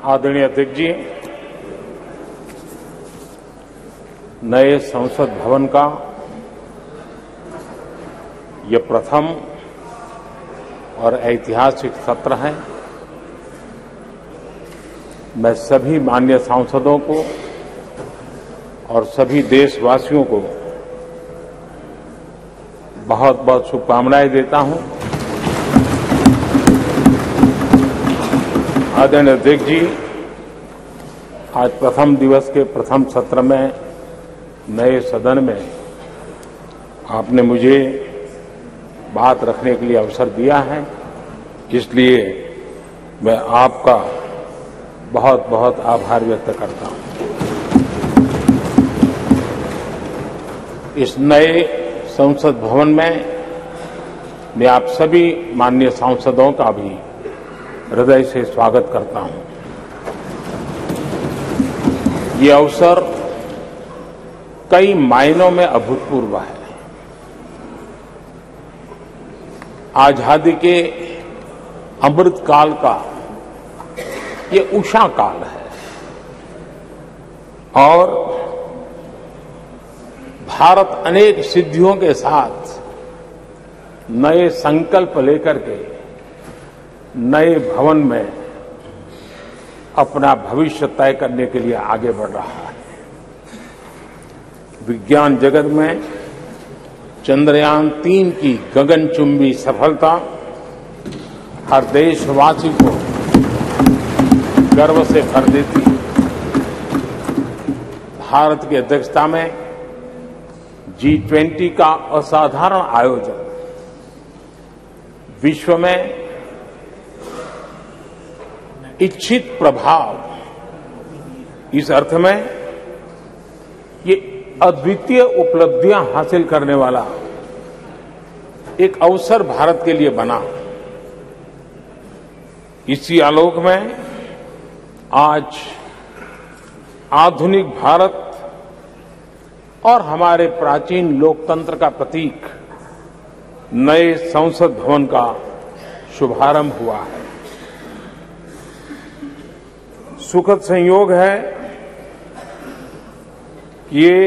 आदरणीय अध्यक्ष जी, नए संसद भवन का यह प्रथम और ऐतिहासिक सत्र है। मैं सभी माननीय सांसदों को और सभी देशवासियों को बहुत बहुत शुभकामनाएं देता हूं। आदरणीय अध्यक्ष जी, आज प्रथम दिवस के प्रथम सत्र में नए सदन में आपने मुझे बात रखने के लिए अवसर दिया है, इसलिए मैं आपका बहुत बहुत आभार व्यक्त करता हूं। इस नए संसद भवन में मैं आप सभी माननीय सांसदों का भी हृदय से स्वागत करता हूं। ये अवसर कई मायनों में अभूतपूर्व है। आजादी के अमृत काल का ये उषा काल है और भारत अनेक सिद्धियों के साथ नए संकल्प लेकर के नए भवन में अपना भविष्य तय करने के लिए आगे बढ़ रहा है। विज्ञान जगत में चंद्रयान 3 की गगनचुंबी सफलता हर देशवासी को गर्व से भर देती है। भारत की अध्यक्षता में G20 का असाधारण आयोजन विश्व में इच्छित प्रभाव, इस अर्थ में ये अद्वितीय उपलब्धियां हासिल करने वाला एक अवसर भारत के लिए बना। इसी आलोक में आज आधुनिक भारत और हमारे प्राचीन लोकतंत्र का प्रतीक नए संसद भवन का शुभारंभ हुआ है। सुखद संयोग है कि ये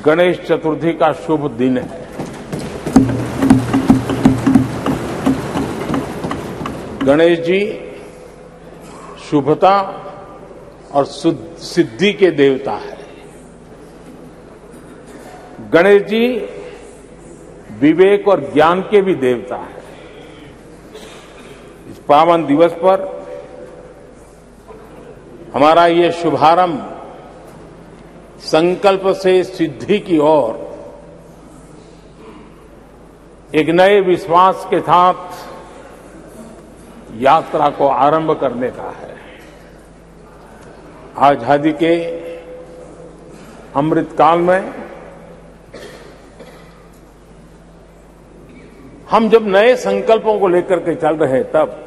गणेश चतुर्थी का शुभ दिन है। गणेश जी शुभता और सिद्धि के देवता है। गणेश जी विवेक और ज्ञान के भी देवता है। इस पावन दिवस पर हमारा ये शुभारंभ संकल्प से सिद्धि की ओर एक नए विश्वास के साथ यात्रा को आरंभ करने का है। आजादी के अमृत काल में हम जब नए संकल्पों को लेकर के चल रहे हैं, तब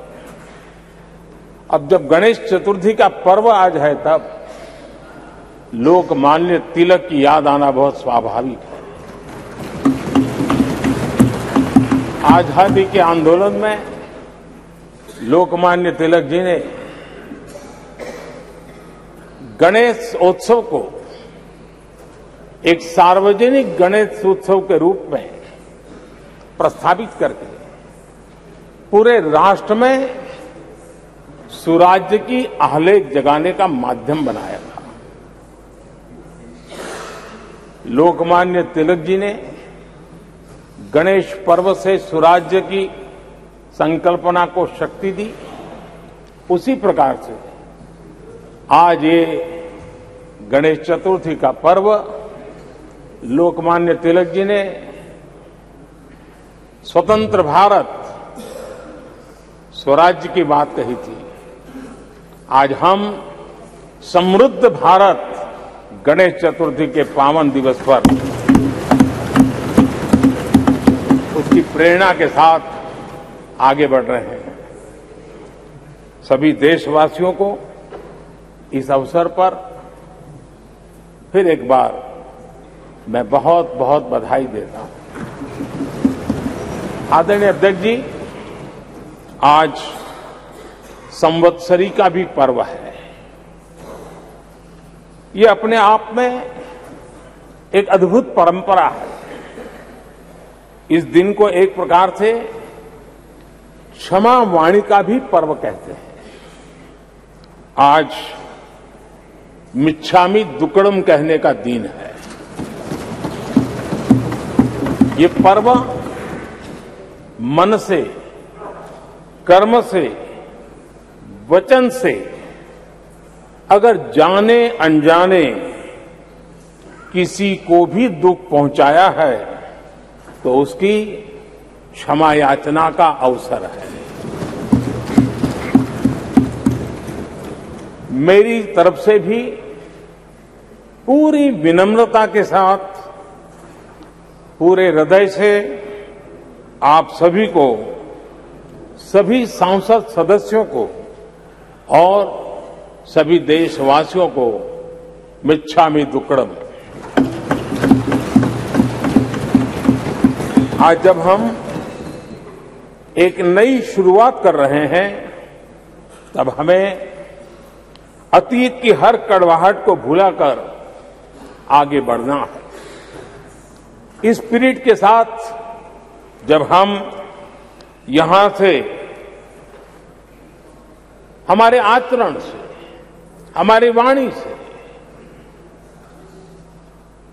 अब जब गणेश चतुर्थी का पर्व आज है, तब लोकमान्य तिलक की याद आना बहुत स्वाभाविक है। आजादी के आंदोलन में लोकमान्य तिलक जी ने गणेश उत्सव को एक सार्वजनिक गणेश उत्सव के रूप में प्रस्थापित करके पूरे राष्ट्र में सुराज्य की आहलेख जगाने का माध्यम बनाया था। लोकमान्य तिलक जी ने गणेश पर्व से सुराज्य की संकल्पना को शक्ति दी। उसी प्रकार से आज ये गणेश चतुर्थी का पर्व लोकमान्य तिलक जी ने स्वतंत्र भारत, स्वराज्य की बात कही थी। आज हम समृद्ध भारत गणेश चतुर्थी के पावन दिवस पर उसकी प्रेरणा के साथ आगे बढ़ रहे हैं। सभी देशवासियों को इस अवसर पर फिर एक बार मैं बहुत बहुत बधाई देता हूं। आदरणीय अध्यक्ष जी, आज संवत्सरी का भी पर्व है। ये अपने आप में एक अद्भुत परंपरा है। इस दिन को एक प्रकार से क्षमा वाणी का भी पर्व कहते हैं। आज मिच्छामि दुक्कड़म कहने का दिन है। ये पर्व मन से, कर्म से, वचन से अगर जाने अनजाने किसी को भी दुख पहुंचाया है तो उसकी क्षमा याचना का अवसर है। मेरी तरफ से भी पूरी विनम्रता के साथ, पूरे हृदय से आप सभी को, सभी सांसद सदस्यों को और सभी देशवासियों को मिच्छामि दुक्कड़म। आज जब हम एक नई शुरुआत कर रहे हैं तब हमें अतीत की हर कड़वाहट को भुलाकर आगे बढ़ना है। इस स्पिरिट के साथ जब हम यहां से, हमारे आचरण से, हमारी वाणी से,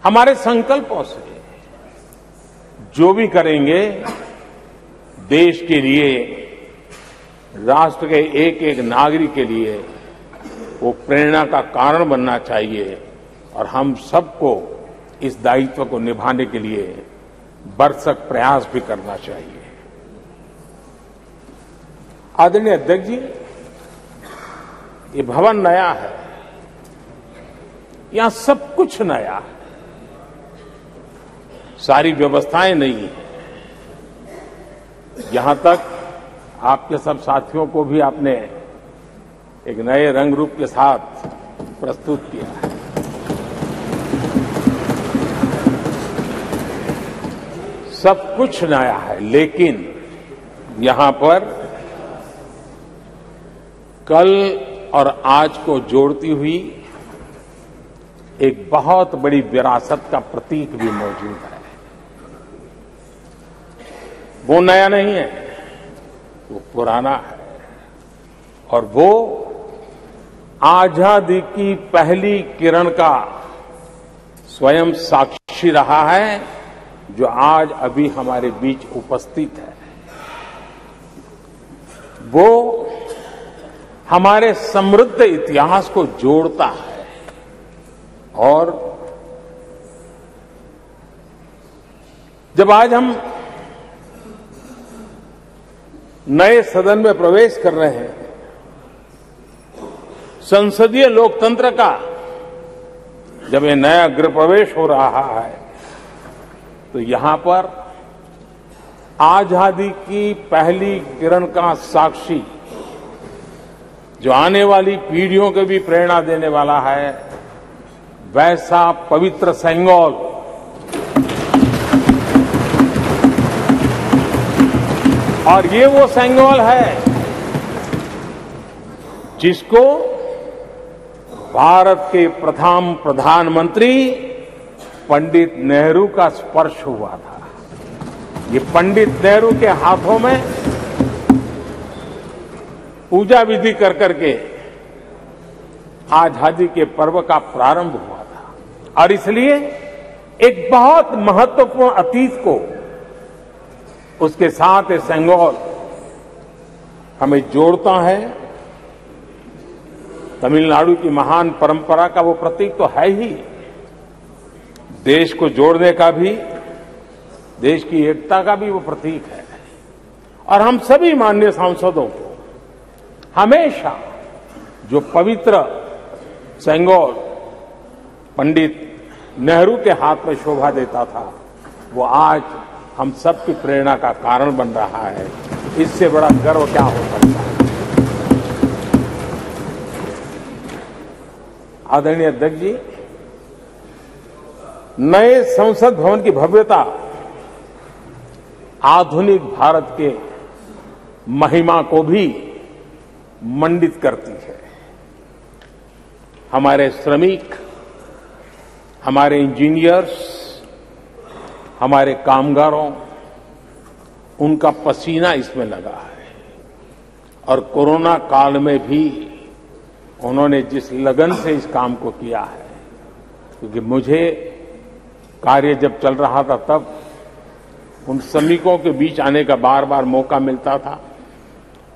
हमारे संकल्पों से जो भी करेंगे, देश के लिए, राष्ट्र के एक एक नागरिक के लिए वो प्रेरणा का कारण बनना चाहिए और हम सबको इस दायित्व को निभाने के लिए भरसक प्रयास भी करना चाहिए। आदरणीय अध्यक्ष जी, ये भवन नया है, यहां सब कुछ नया है, सारी व्यवस्थाएं नई हैं। यहां तक आपके सब साथियों को भी आपने एक नए रंग रूप के साथ प्रस्तुत किया है। सब कुछ नया है, लेकिन यहां पर कल और आज को जोड़ती हुई एक बहुत बड़ी विरासत का प्रतीक भी मौजूद है। वो नया नहीं है, वो पुराना है और वो आजादी की पहली किरण का स्वयं साक्षी रहा है, जो आज अभी हमारे बीच उपस्थित है। वो हमारे समृद्ध इतिहास को जोड़ता है और जब आज हम नए सदन में प्रवेश कर रहे हैं, संसदीय लोकतंत्र का जब ये नया गृह प्रवेश हो रहा है, तो यहां पर आजादी की पहली किरण का साक्षी, जो आने वाली पीढ़ियों को भी प्रेरणा देने वाला है, वैसा पवित्र सेंगोल और ये वो सेंगोल है जिसको भारत के प्रथम प्रधानमंत्री पंडित नेहरू का स्पर्श हुआ था। ये पंडित नेहरू के हाथों में पूजा विधि कर करके आजादी के पर्व का प्रारंभ हुआ था और इसलिए एक बहुत महत्वपूर्ण अतीत को उसके साथ ये सेंगोल हमें जोड़ता है। तमिलनाडु की महान परंपरा का वो प्रतीक तो है ही, देश को जोड़ने का भी, देश की एकता का भी वो प्रतीक है। और हम सभी माननीय सांसदों को हमेशा जो पवित्र सेंगोल पंडित नेहरू के हाथ में शोभा देता था, वो आज हम सबकी प्रेरणा का कारण बन रहा है। इससे बड़ा गर्व क्या हो सकता है। आदरणीय अध्यक्ष जी, नए संसद भवन की भव्यता आधुनिक भारत के महिमा को भी मंडित करती है। हमारे श्रमिक, हमारे इंजीनियर्स, हमारे कामगारों, उनका पसीना इसमें लगा है और कोरोना काल में भी उन्होंने जिस लगन से इस काम को किया है, क्योंकि मुझे कार्य जब चल रहा था तब उन श्रमिकों के बीच आने का बार बार मौका मिलता था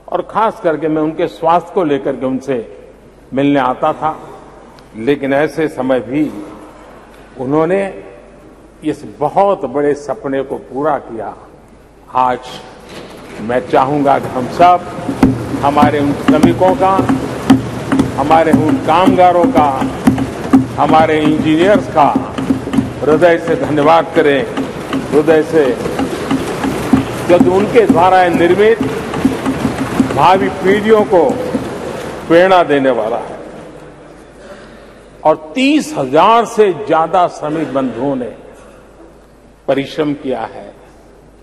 और खास करके मैं उनके स्वास्थ्य को लेकर के उनसे मिलने आता था। लेकिन ऐसे समय भी उन्होंने इस बहुत बड़े सपने को पूरा किया। आज मैं चाहूंगा कि हम सब हमारे उन श्रमिकों का, हमारे उन कामगारों का, हमारे इंजीनियर्स का हृदय से धन्यवाद करें, हृदय से, जब उनके द्वारा निर्मित भावी पीढ़ियों को प्रेरणा देने वाला है। और 30,000 से ज्यादा श्रमिक बंधुओं ने परिश्रम किया है,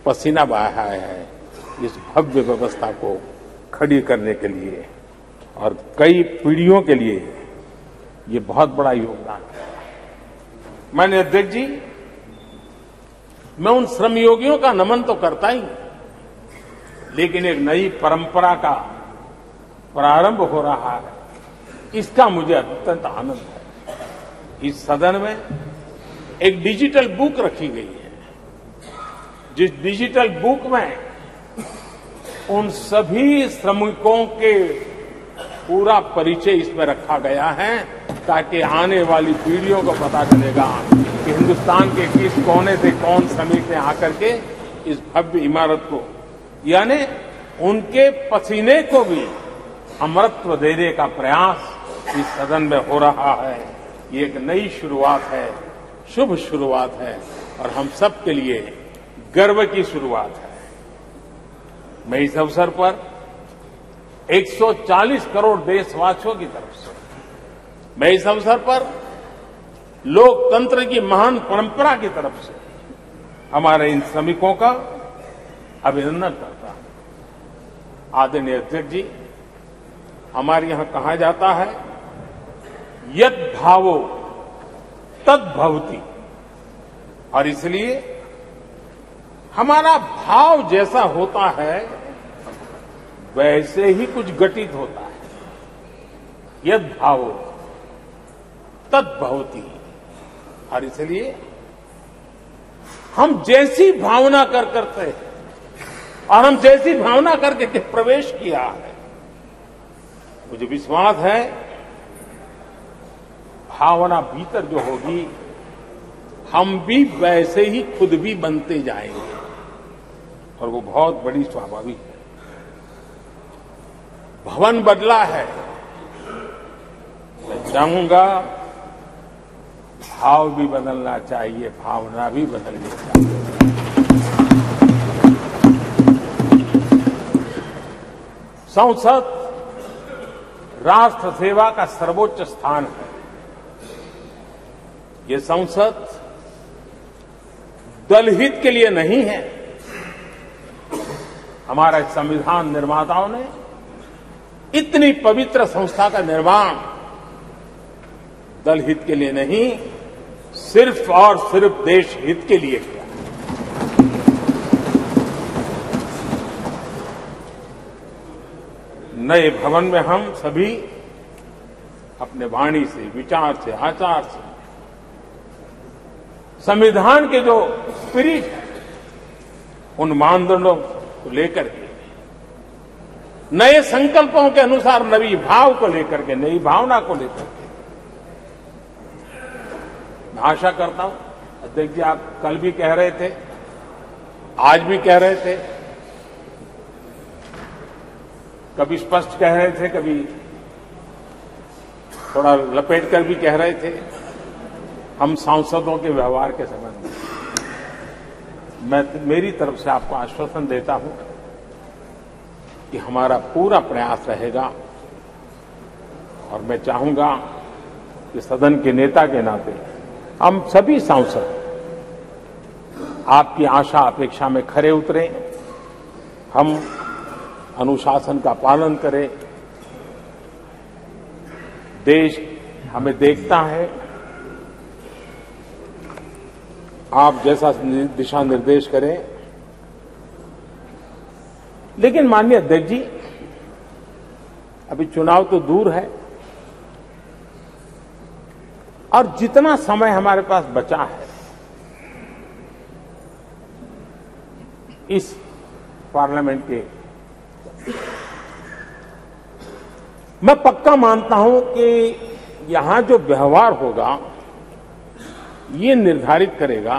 पसीना बहाया है इस भव्य व्यवस्था को खड़ी करने के लिए और कई पीढ़ियों के लिए ये बहुत बड़ा योगदान है। माननीय अध्यक्ष जी, मैं उन श्रमयोगियों का नमन तो करता ही, लेकिन एक नई परंपरा का प्रारंभ हो रहा है, इसका मुझे अत्यंत आनंद है। इस सदन में एक डिजिटल बुक रखी गई है, जिस डिजिटल बुक में उन सभी श्रमिकों के पूरा परिचय इसमें रखा गया है, ताकि आने वाली पीढ़ियों को पता चलेगा कि हिंदुस्तान के किस कोने से कौन श्रमिक ने आकर के इस भव्य इमारत को, यानी उनके पसीने को भी अमरत्व देने का प्रयास इस सदन में हो रहा है। ये एक नई शुरुआत है, शुभ शुरुआत है और हम सब के लिए गर्व की शुरुआत है। मैं इस अवसर पर 140 करोड़ देशवासियों की तरफ से, मैं इस अवसर पर लोकतंत्र की महान परंपरा की तरफ से हमारे इन श्रमिकों का अभिनंदन करता हूं। आदरणीय अध्यक्ष जी, हमारे यहां कहा जाता है यद भावो तद भवति, और इसलिए हमारा भाव जैसा होता है वैसे ही कुछ घटित होता है। यद भावो तद भवति, और इसलिए हम जैसी भावना करते हैं और हम जैसी भावना करके प्रवेश किया है, मुझे विश्वास है भावना भीतर जो होगी हम भी वैसे ही खुद भी बनते जाएंगे और वो बहुत बड़ी स्वाभाविक है। भवन बदला है, मैं चाहूंगा भाव भी बदलना चाहिए, भावना भी बदलनी चाहिए। संसद राष्ट्र सेवा का सर्वोच्च स्थान है। ये संसद दलहित के लिए नहीं है। हमारे संविधान निर्माताओं ने इतनी पवित्र संस्था का निर्माण दलहित के लिए नहीं, सिर्फ और सिर्फ देश हित के लिए किया। नए भवन में हम सभी अपने वाणी से, विचार से, आचार से संविधान के जो स्पिरिट है उन मानदंडों को लेकर के, नए संकल्पों के अनुसार नई भाव को लेकर के, नई भावना को लेकर के, मैं आशा करता हूं अध्यक्ष जी, आप कल भी कह रहे थे, आज भी कह रहे थे, कभी स्पष्ट कह रहे थे, कभी थोड़ा लपेट कर भी कह रहे थे, हम सांसदों के व्यवहार के संबंध में मैं मेरी तरफ से आपको आश्वासन देता हूं कि हमारा पूरा प्रयास रहेगा और मैं चाहूंगा कि सदन के नेता के नाते हम सभी सांसद आपकी आशा अपेक्षा में खरे उतरें, हम अनुशासन का पालन करें, देश हमें देखता है, आप जैसा दिशा निर्देश करें। लेकिन माननीय अध्यक्ष जी, अभी चुनाव तो दूर है और जितना समय हमारे पास बचा है इस पार्लियामेंट के, मैं पक्का मानता हूं कि यहां जो व्यवहार होगा ये निर्धारित करेगा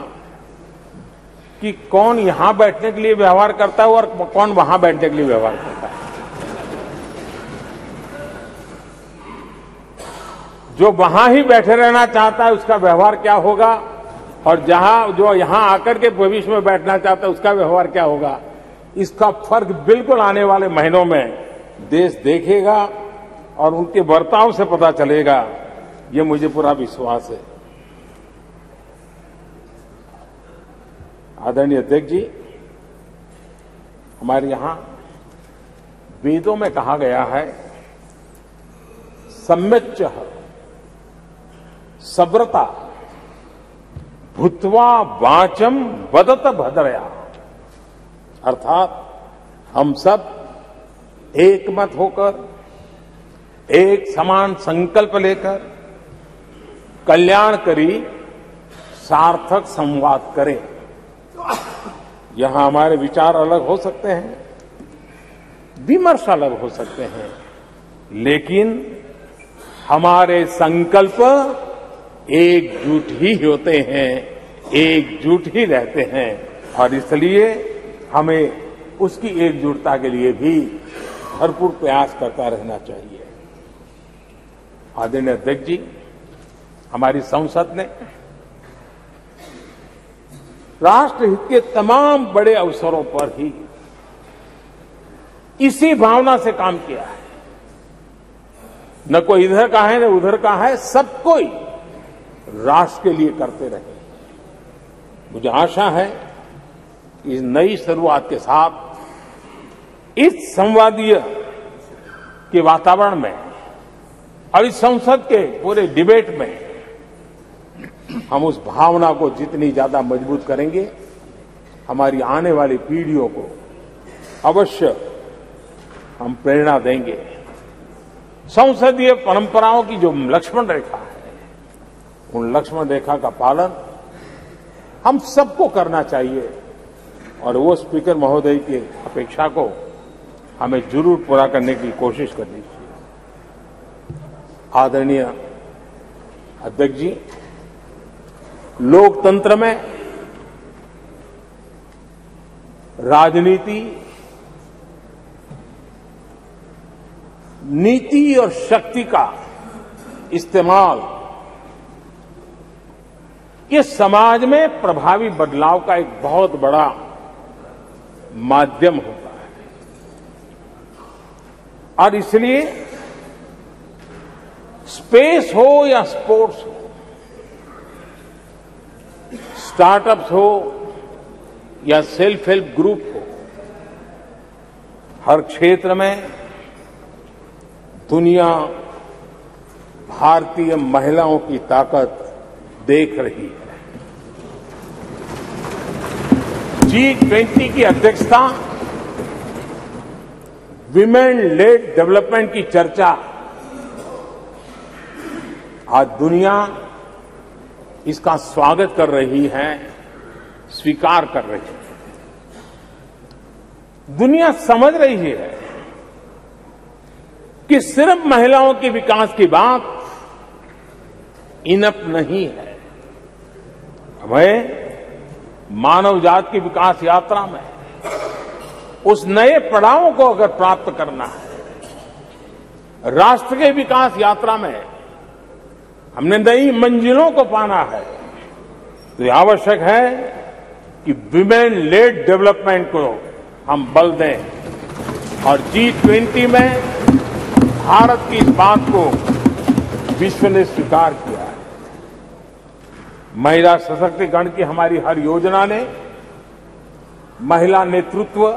कि कौन यहां बैठने के लिए व्यवहार करता है और कौन वहां बैठने के लिए व्यवहार करता है। जो वहां ही बैठे रहना चाहता है उसका व्यवहार क्या होगा, और जो यहां आकर के भविष्य में बैठना चाहता है उसका व्यवहार क्या होगा, इसका फर्क बिल्कुल आने वाले महीनों में देश देखेगा और उनके बर्ताव से पता चलेगा, ये मुझे पूरा विश्वास है। आदरणीय अध्यक्ष जी, हमारे यहां वेदों में कहा गया है, सम्यच्च सब्रता भूत्वा वाचम वदत भद्रया, अर्थात हम सब एक मत होकर, एक समान संकल्प लेकर कल्याणकारी सार्थक संवाद करें। यहां हमारे विचार अलग हो सकते हैं, विमर्श अलग हो सकते हैं, लेकिन हमारे संकल्प एकजुट ही होते हैं, एकजुट ही रहते हैं, और इसलिए हमें उसकी एकजुटता के लिए भी भरपूर प्रयास करता रहना चाहिए। आदरणीय अध्यक्ष जी, हमारी संसद ने राष्ट्रहित के तमाम बड़े अवसरों पर ही इसी भावना से काम किया है। न कोई इधर का है न उधर का है, सब कोई राष्ट्र के लिए करते रहे। मुझे आशा है इस नई शुरुआत के साथ इस संवादीय के वातावरण में और इस संसद के पूरे डिबेट में हम उस भावना को जितनी ज्यादा मजबूत करेंगे, हमारी आने वाली पीढ़ियों को अवश्य हम प्रेरणा देंगे। संसदीय परंपराओं की जो लक्ष्मण रेखा है, उन लक्ष्मण रेखा का पालन हम सबको करना चाहिए, और वो स्पीकर महोदय की अपेक्षा को हमें जरूर पूरा करने की कोशिश करनी चाहिए। आदरणीय अध्यक्ष जी, लोकतंत्र में राजनीति, नीति और शक्ति का इस्तेमाल ये समाज में प्रभावी बदलाव का एक बहुत बड़ा माध्यम होता है, और इसलिए स्पेस हो या स्पोर्ट्स हो, स्टार्टअप्स हो या सेल्फ हेल्प ग्रुप हो, हर क्षेत्र में दुनिया भारतीय महिलाओं की ताकत देख रही है। G20 की अध्यक्षता, विमेन लेड डेवलपमेंट की चर्चा आज दुनिया इसका स्वागत कर रही है, स्वीकार कर रही है। दुनिया समझ रही है कि सिर्फ महिलाओं के विकास की बात इनफ नहीं है। हमें मानव जाति की विकास यात्रा में उस नए पड़ावों को अगर प्राप्त करना है, राष्ट्र के विकास यात्रा में हमने नई मंजिलों को पाना है, तो यह आवश्यक है कि विमेन लेड डेवलपमेंट को हम बल दें, और G20 में भारत की इस बात को विश्व ने स्वीकार किया है। महिला सशक्तिकरण की हमारी हर योजना ने महिला नेतृत्व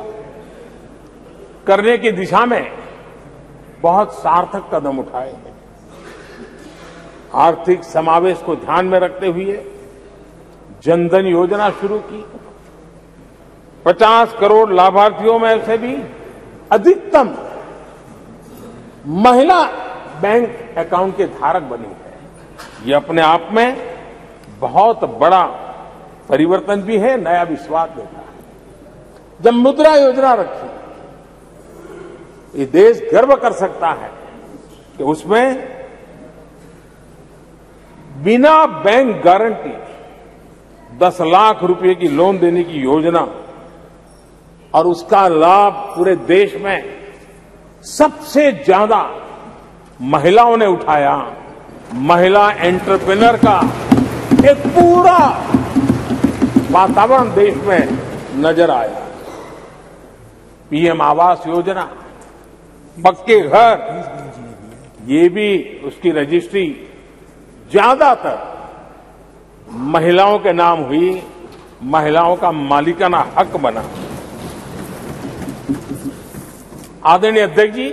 करने की दिशा में बहुत सार्थक कदम उठाए हैं। आर्थिक समावेश को ध्यान में रखते हुए जनधन योजना शुरू की। 50 करोड़ लाभार्थियों में से भी अधिकतम महिला बैंक अकाउंट के धारक बनी है। ये अपने आप में बहुत बड़ा परिवर्तन भी है, नया विश्वास देता है। जब मुद्रा योजना रखी, ये देश गर्व कर सकता है कि उसमें बिना बैंक गारंटी 10 लाख रुपए की लोन देने की योजना, और उसका लाभ पूरे देश में सबसे ज्यादा महिलाओं ने उठाया। महिला एंटरप्रेन्योर का एक पूरा वातावरण देश में नजर आया। पीएम आवास योजना, पक्के घर, ये भी उसकी रजिस्ट्री ज्यादातर महिलाओं के नाम हुई, महिलाओं का मालिकाना हक बना। आदरणीय अध्यक्ष जी,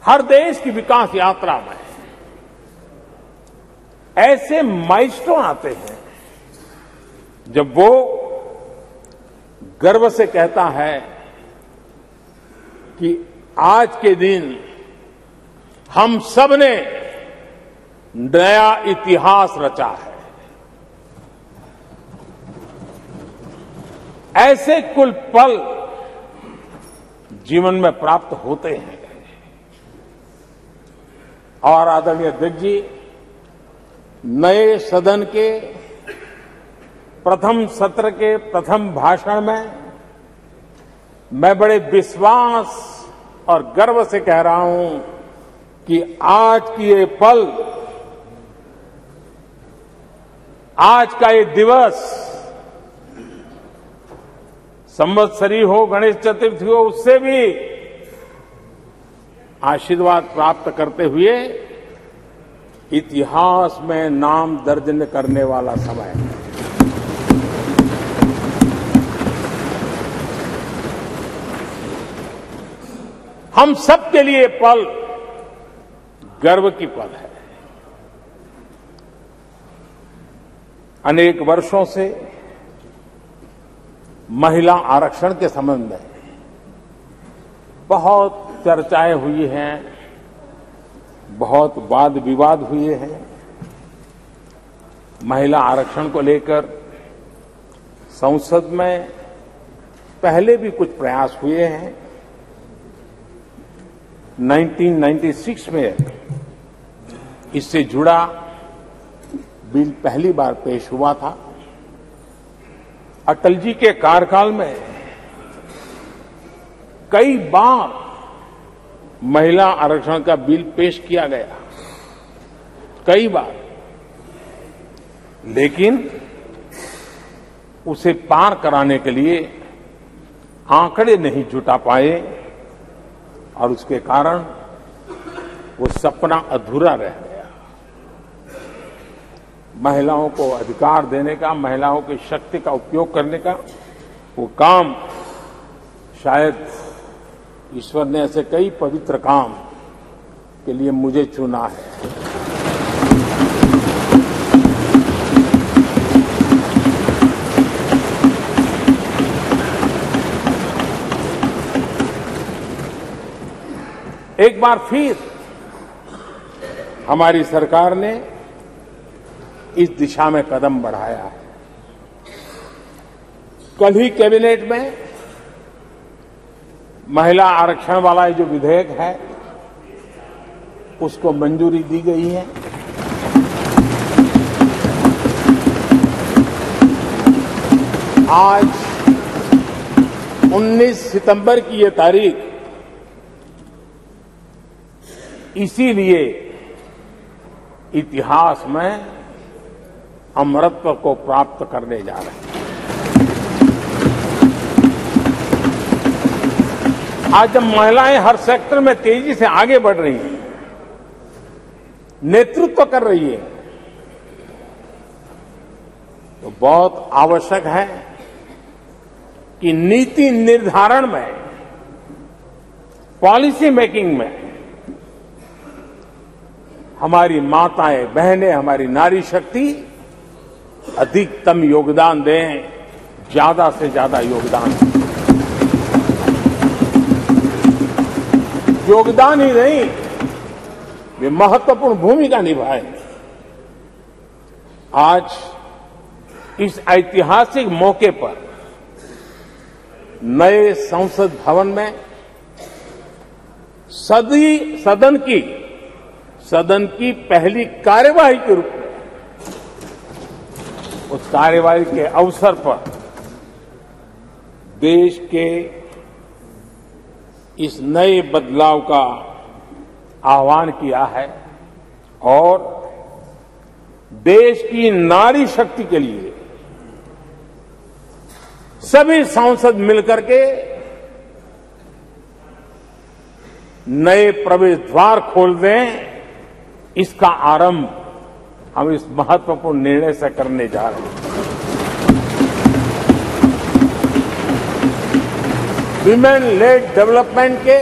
हर देश की विकास यात्रा में ऐसे माइलस्टोन आते हैं जब वो गर्व से कहता है कि आज के दिन हम सब ने नया इतिहास रचा है। ऐसे कुल पल जीवन में प्राप्त होते हैं। और आदरणीय अध्यक्ष जी, नए सदन के प्रथम सत्र के प्रथम भाषण में मैं बड़े विश्वास और गर्व से कह रहा हूं कि आज की ये पल, आज का ये दिवस, संवत्सरी हो, गणेश चतुर्थी हो, उससे भी आशीर्वाद प्राप्त करते हुए इतिहास में नाम दर्ज करने वाला समय है। हम सबके लिए पल गर्व की पल है। अनेक वर्षों से महिला आरक्षण के संबंध में बहुत चर्चाएं हुई हैं, बहुत वाद विवाद हुए हैं। महिला आरक्षण को लेकर संसद में पहले भी कुछ प्रयास हुए हैं। 1996 में इससे जुड़ा बिल पहली बार पेश हुआ था। अटल जी के कार्यकाल में कई बार महिला आरक्षण का बिल पेश किया गया, कई बार, लेकिन उसे पार कराने के लिए आंकड़े नहीं जुटा पाए और उसके कारण वो सपना अधूरा रह गया। महिलाओं को अधिकार देने का, महिलाओं की शक्ति का उपयोग करने का वो काम, शायद ईश्वर ने ऐसे कई पवित्र काम के लिए मुझे चुना है। एक बार फिर हमारी सरकार ने इस दिशा में कदम बढ़ाया है। कल ही कैबिनेट में महिला आरक्षण वाला जो विधेयक है उसको मंजूरी दी गई है। आज 19 सितंबर की ये तारीख इसीलिए इतिहास में अमरत्व को प्राप्त करने जा रहे हैं। आज जब महिलाएं हर सेक्टर में तेजी से आगे बढ़ रही हैं, नेतृत्व कर रही है, तो बहुत आवश्यक है कि नीति निर्धारण में, पॉलिसी मेकिंग में हमारी माताएं, बहनें, हमारी नारी शक्ति अधिकतम योगदान दें, ज्यादा से ज्यादा योगदान दें। योगदान ही नहीं, वे महत्वपूर्ण भूमिका निभाएं। आज इस ऐतिहासिक मौके पर नए संसद भवन में सदन की पहली कार्यवाही के रूप में उस कार्यवाही के अवसर पर देश के इस नए बदलाव का आह्वान किया है और देश की नारी शक्ति के लिए सभी सांसद मिलकर के नए प्रवेश द्वार खोल दें, इसका आरंभ हम इस महत्वपूर्ण निर्णय से करने जा रहे हैं। विमेन लेड डेवलपमेंट के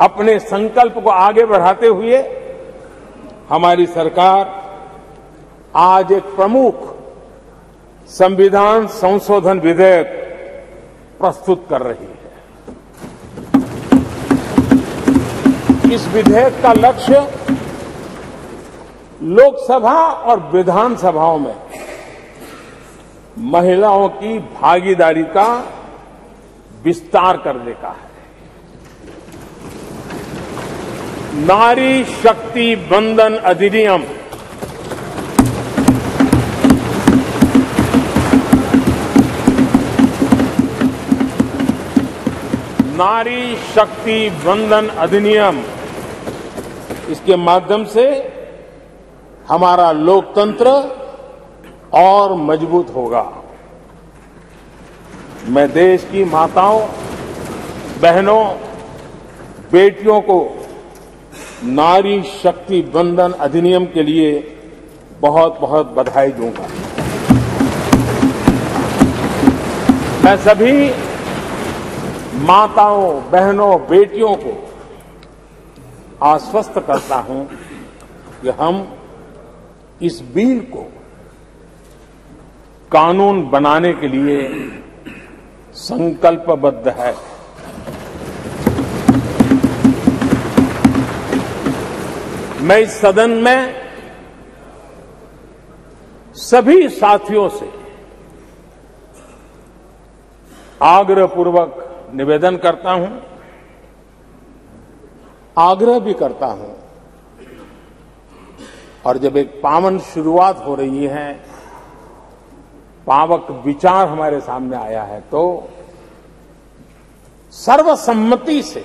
अपने संकल्प को आगे बढ़ाते हुए हमारी सरकार आज एक प्रमुख संविधान संशोधन विधेयक प्रस्तुत कर रही है। इस विधेयक का लक्ष्य लोकसभा और विधानसभाओं में महिलाओं की भागीदारी का विस्तार करने का है। नारी शक्ति बंधन अधिनियम नारी शक्ति बंधन अधिनियम इसके माध्यम से हमारा लोकतंत्र और मजबूत होगा। मैं देश की माताओं, बहनों, बेटियों को नारी शक्ति बंधन अधिनियम के लिए बहुत बहुत बधाई दूंगा। मैं सभी माताओं, बहनों, बेटियों को आश्वस्त करता हूं कि हम इस बिल को कानून बनाने के लिए संकल्पबद्ध है। मैं इस सदन में सभी साथियों से आग्रहपूर्वक निवेदन करता हूं, आग्रह भी करता हूं और जब एक पावन शुरुआत हो रही है, पावक विचार हमारे सामने आया है, तो सर्वसम्मति से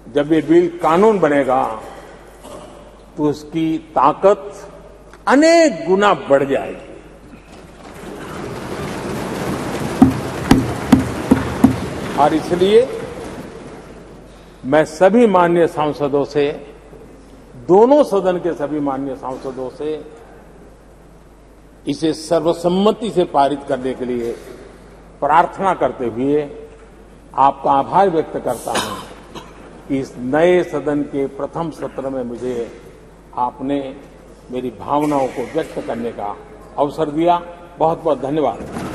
जब ये बिल कानून बनेगा तो उसकी ताकत अनेक गुना बढ़ जाएगी। और इसलिए मैं सभी माननीय सांसदों से, दोनों सदन के सभी माननीय सांसदों से इसे सर्वसम्मति से पारित करने के लिए प्रार्थना करते हुए आपका आभार व्यक्त करता हूं कि इस नए सदन के प्रथम सत्र में मुझे आपने मेरी भावनाओं को व्यक्त करने का अवसर दिया। बहुत बहुत धन्यवाद।